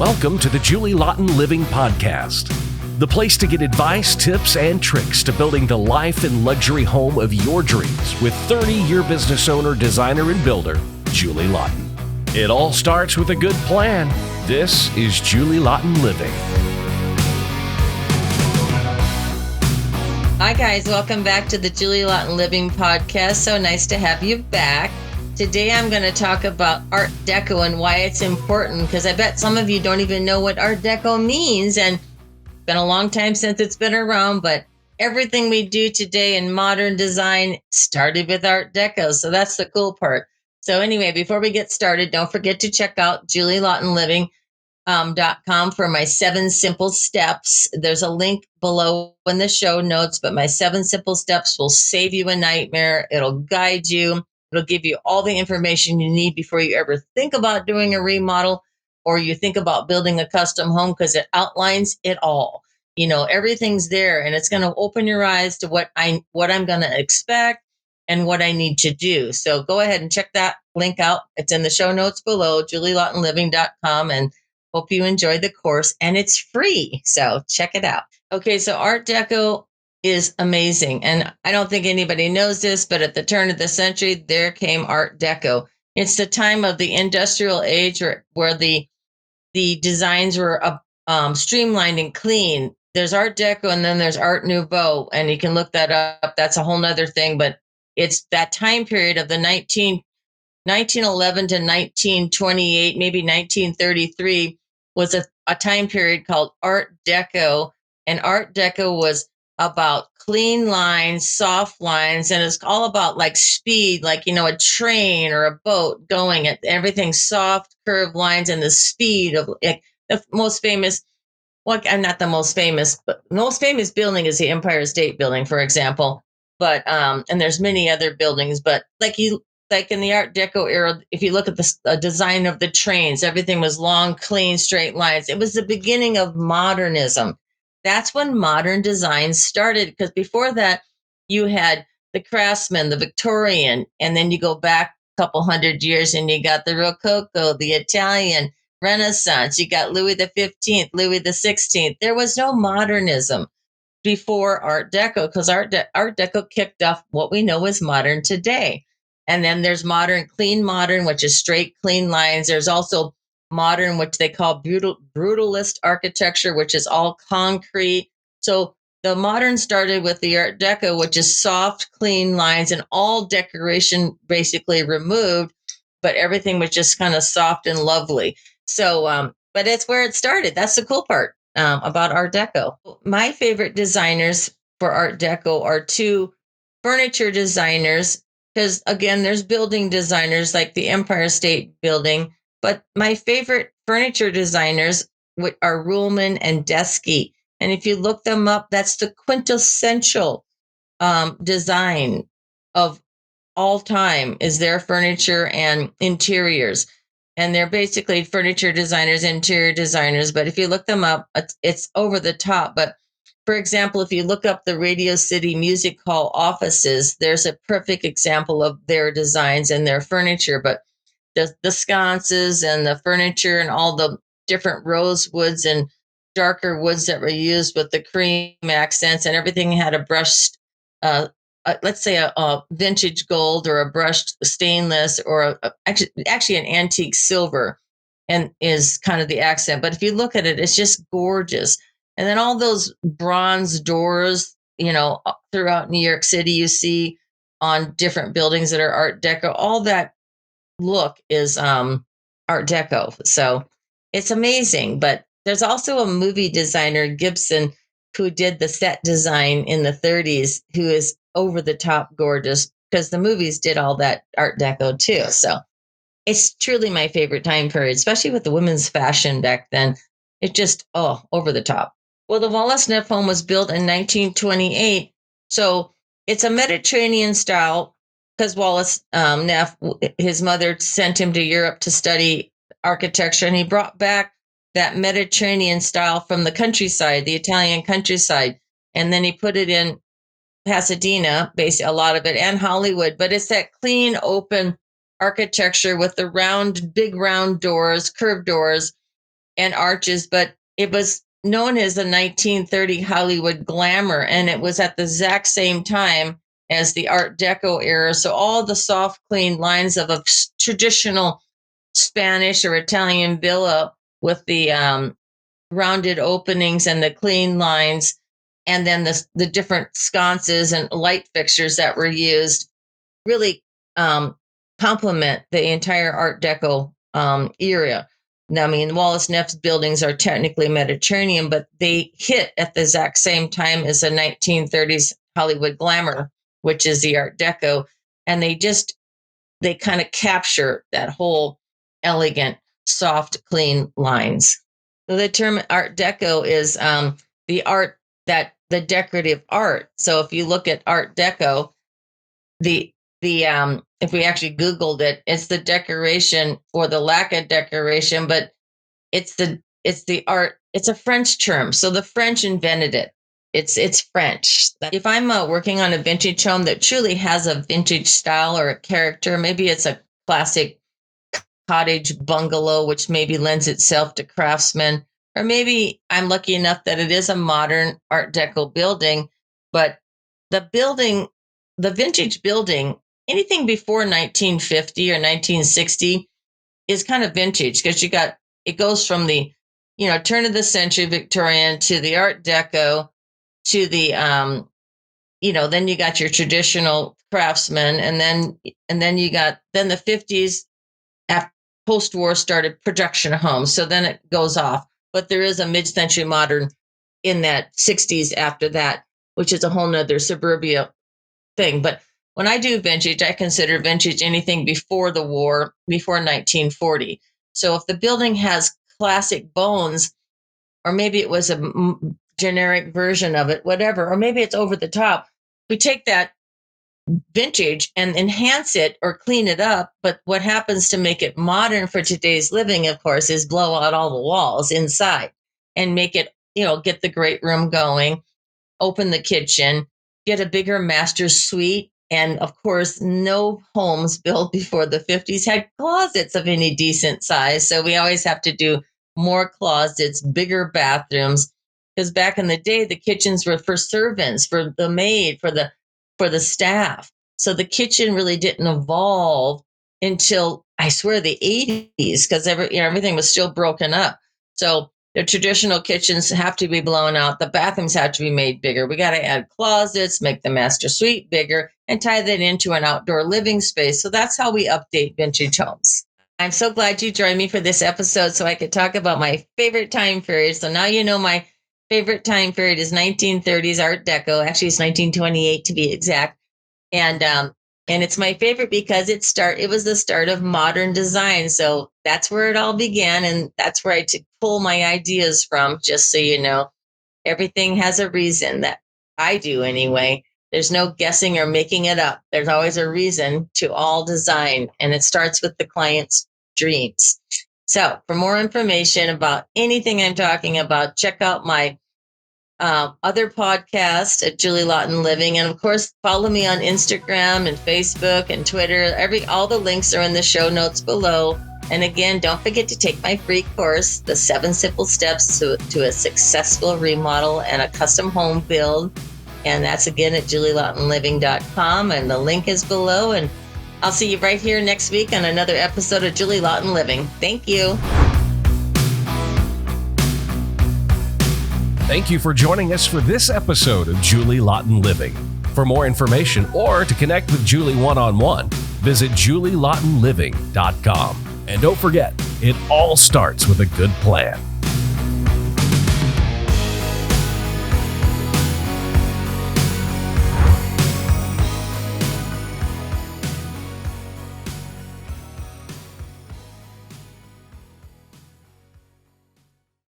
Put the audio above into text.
Welcome to the Julie Laughton Living Podcast, the place to get advice, tips, and tricks to building the life and luxury home of your dreams with 30-year business owner, designer, and builder, Julie Laughton. It all starts with a good plan. This is Julie Laughton Living. Hi guys, welcome back to the Julie Laughton Living Podcast. So nice to have you back. Today I'm going to talk about Art Deco and why it's important, because I bet some of you don't even know what Art Deco means, and it's been a long time since it's been around, but everything we do today in modern design started with Art Deco, so that's the cool part. So anyway, before we get started, don't forget to check out julielaughtonliving.com for my 7 simple steps. There's a link below in the show notes, but my 7 simple steps will save you a nightmare. It'll guide you. It'll give you all the information you need before you ever think about doing a remodel or you think about building a custom home, because it outlines it all. You know, everything's there, and it's going to open your eyes to what I'm going to expect and what I need to do. So go ahead and check that link out. It's in the show notes below, julielaughtonliving.com, and hope you enjoyed the course, and it's free. So check it out. Okay, so Art Deco is amazing. And I don't think anybody knows this, but at the turn of the century, there came Art Deco. It's the time of the industrial age where the designs were streamlined and clean. There's Art Deco and then there's Art Nouveau, and you can look that up. That's a whole nother thing, but it's that time period of the 1911 to 1928, maybe 1933 was a time period called Art Deco. And Art Deco was about clean lines, soft lines, and it's all about like speed, like, you know, a train or a boat going at everything, soft curved lines, and the speed of like, the most famous, well, I'm not the most famous, but the most famous building is the Empire State Building, for example. But and there's many other buildings, but like in the Art Deco era, if you look at the design of the trains, everything was long, clean, straight lines. It was the beginning of modernism. That's when modern design started, because before that, you had the Craftsman, the Victorian, and then you go back a couple hundred years and you got the Rococo, the Italian Renaissance. You got Louis the 15th, Louis the 16th. There was no modernism before Art Deco, because Art Deco kicked off what we know as modern today. And then there's modern, clean modern, which is straight, clean lines. There's also modern, which they call brutalist architecture, which is all concrete. So the modern started with the Art Deco, which is soft, clean lines and all decoration basically removed, but everything was just kind of soft and lovely. So, but it's where it started. That's the cool part about Art Deco. My favorite designers for Art Deco are 2 furniture designers, because again, there's building designers like the Empire State Building, but my favorite furniture designers are Ruhlman and Desky. And if you look them up, that's the quintessential design of all time, is their furniture and interiors. And they're basically furniture designers, interior designers. But if you look them up, it's over the top. But for example, if you look up the Radio City Music Hall offices, there's a perfect example of their designs and their furniture. But the sconces and the furniture and all the different rose woods and darker woods that were used with the cream accents, and everything had a brushed, let's say a vintage gold or a brushed stainless or actually an antique silver, and is kind of the accent. But if you look at it, it's just gorgeous. And then all those bronze doors, you know, throughout New York City, you see on different buildings that are Art Deco, all that look is Art Deco. So it's amazing. But there's also a movie designer, Gibson, who did the set design in the 30s, who is over the top gorgeous, because the movies did all that Art Deco too. So it's truly my favorite time period, especially with the women's fashion back then. It just, over the top. Well, the Wallace Neff home was built in 1928. So it's a Mediterranean style, because Wallace Neff, his mother sent him to Europe to study architecture, and he brought back that Mediterranean style from the countryside, the Italian countryside. And then he put it in Pasadena, basically a lot of it, and Hollywood. But it's that clean, open architecture with the big round doors, curved doors, and arches, but it was known as the 1930 Hollywood glamour, and it was at the exact same time as the Art Deco era. So all the soft, clean lines of a traditional Spanish or Italian villa with the rounded openings and the clean lines, and then the different sconces and light fixtures that were used really complement the entire Art Deco era. Now, I mean, Wallace Neff's buildings are technically Mediterranean, but they hit at the exact same time as the 1930s Hollywood glamour, which is the Art Deco. And they kind of capture that whole elegant, soft, clean lines. So the term Art Deco is the art the decorative art. So if you look at Art Deco, the if we actually Googled it, it's the decoration or the lack of decoration, but it's the art. It's a French term. So the French invented it. It's French. If I'm working on a vintage home that truly has a vintage style or a character, maybe it's a classic cottage bungalow, which maybe lends itself to craftsmen, or maybe I'm lucky enough that it is a modern Art Deco building, but the vintage building, anything before 1950 or 1960 is kind of vintage because it goes from the, turn of the century Victorian to the Art Deco to the, then you got your traditional craftsmen, and then you got the 50s. After post-war started production homes, so then it goes off. But there is a mid-century modern in that 60s after that, which is a whole nother suburbia thing. But when I do vintage, I consider vintage anything before the war, before 1940. So if the building has classic bones, or maybe it was a generic version of it, whatever, or maybe it's over the top, we take that vintage and enhance it or clean it up. But what happens to make it modern for today's living, of course, is blow out all the walls inside and make it, get the great room going, open the kitchen, get a bigger master suite. And of course, no homes built before the 50s had closets of any decent size. So we always have to do more closets, bigger bathrooms, because back in the day, the kitchens were for servants, for the maid, for the staff. So the kitchen really didn't evolve until, I swear, the 80s, because everything was still broken up. So the traditional kitchens have to be blown out. The bathrooms have to be made bigger. We got to add closets, make the master suite bigger, and tie that into an outdoor living space. So that's how we update vintage homes. I'm so glad you joined me for this episode so I could talk about my favorite time period. So now you know my favorite time period is 1930s Art Deco. Actually, it's 1928 to be exact. And it's my favorite because it was the start of modern design. So that's where it all began, and that's where I pull my ideas from. Just so you know, everything has a reason, that I do anyway. There's no guessing or making it up. There's always a reason to all design, and it starts with the client's dreams. So for more information about anything I'm talking about, check out my other podcast at Julie Laughton Living. And of course, follow me on Instagram and Facebook and Twitter. All the links are in the show notes below. And again, don't forget to take my free course, The 7 Simple Steps to a Successful Remodel and a Custom Home Build. And that's again at julielaughtonliving.com. And the link is below. And I'll see you right here next week on another episode of Julie Laughton Living. Thank you. Thank you for joining us for this episode of Julie Laughton Living. For more information or to connect with Julie one-on-one, visit julielaughtonliving.com. And don't forget, it all starts with a good plan.